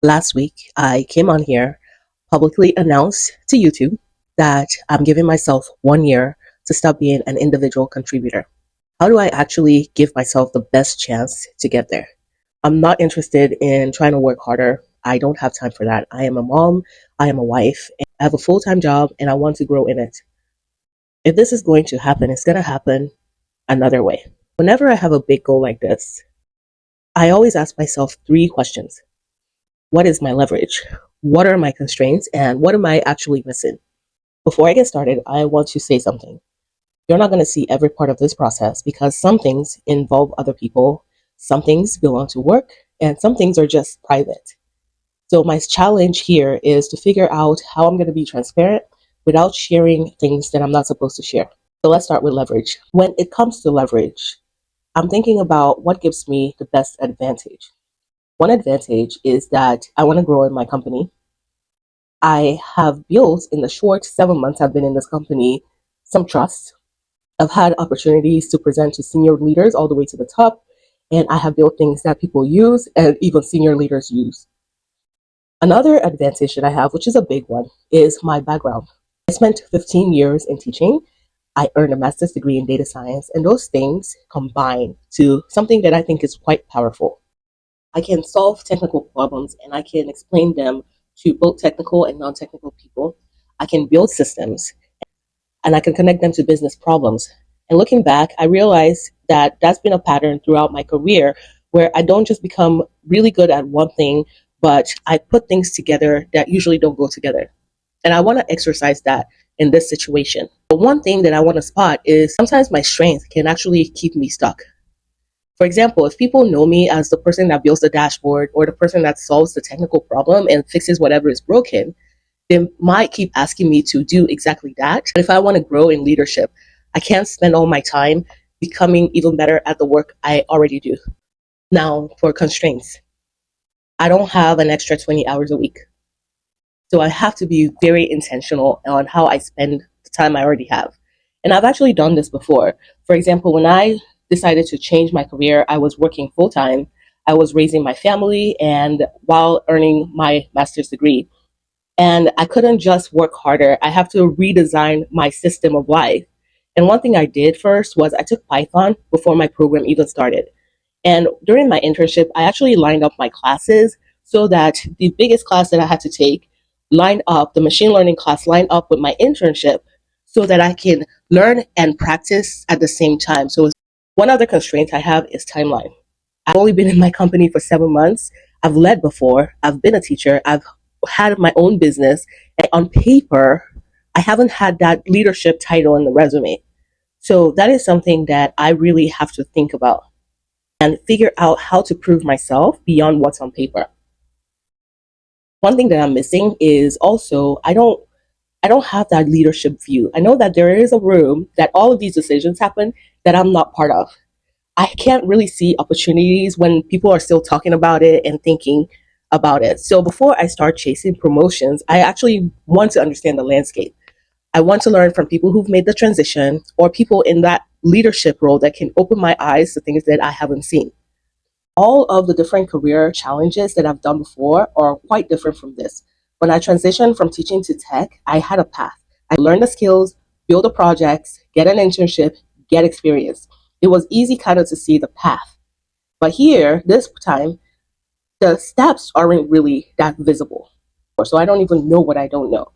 Last week, I came on here, publicly announced to YouTube that I'm giving myself 1 year to stop being an individual contributor. How do I actually give myself the best chance to get there? I'm not interested in trying to work harder. I don't have time for that. I am a mom, I am a wife, and I have a full time job, and I want to grow in it. If this is going to happen, it's going to happen another way. Whenever I have a big goal like this, I always ask myself three questions. What is my leverage? What are my constraints? And what am I actually missing? Before I get started, I want to say something. You're not going to see every part of this process because some things involve other people, some things belong to work, and some things are just private. So, my challenge here is to figure out how I'm going to be transparent without sharing things that I'm not supposed to share. So, let's start with leverage. When it comes to leverage, I'm thinking about what gives me the best advantage. One advantage is that I want to grow in my company. I have built in the short 7 months I've been in this company some trust. I've had opportunities to present to senior leaders all the way to the top, and I have built things that people use and even senior leaders use. Another advantage that I have, which is a big one, is my background. I spent 15 years in teaching. I earned a master's degree in data science, and those things combine to something that I think is quite powerful. I can solve technical problems and I can explain them to both technical and non technical people. I can build systems and I can connect them to business problems. And looking back, I realized that that's been a pattern throughout my career where I don't just become really good at one thing, but I put things together that usually don't go together. And I want to exercise that in this situation. But one thing that I want to spot is sometimes my strength can actually keep me stuck. For example, if people know me as the person that builds the dashboard or the person that solves the technical problem and fixes whatever is broken, they might keep asking me to do exactly that. But if I want to grow in leadership, I can't spend all my time becoming even better at the work I already do. Now, for constraints, I don't have an extra 20 hours a week. So I have to be very intentional on how I spend the time I already have. And I've actually done this before. For example, when I decided to change my career, I was working full time. I was raising my family and while earning my master's degree. And I couldn't just work harder. I have to redesign my system of life. And one thing I did first was I took Python before my program even started. And during my internship, I actually lined up my classes so that the biggest class that I had to take lined up, the machine learning class lined up with my internship so that I can learn and practice at the same time. So one other constraint I have is timeline. I've only been in my company for 7 months. I've led before. I've been a teacher. I've had my own business. And on paper, I haven't had that leadership title in the resume. So that is something that I really have to think about and figure out how to prove myself beyond what's on paper. One thing that I'm missing is also I don't have that leadership view. I know that there is a room that all of these decisions happen that I'm not part of. I can't really see opportunities when people are still talking about it and thinking about it. So before I start chasing promotions, I actually want to understand the landscape. I want to learn from people who've made the transition or people in that leadership role that can open my eyes to things that I haven't seen. All of the different career challenges that I've done before are quite different from this. When I transitioned from teaching to tech, I had a path. I learned the skills, build the projects, get an internship, get experience. It was easy kind of to see the path. But here, this time, the steps aren't really that visible. So I don't even know what I don't know.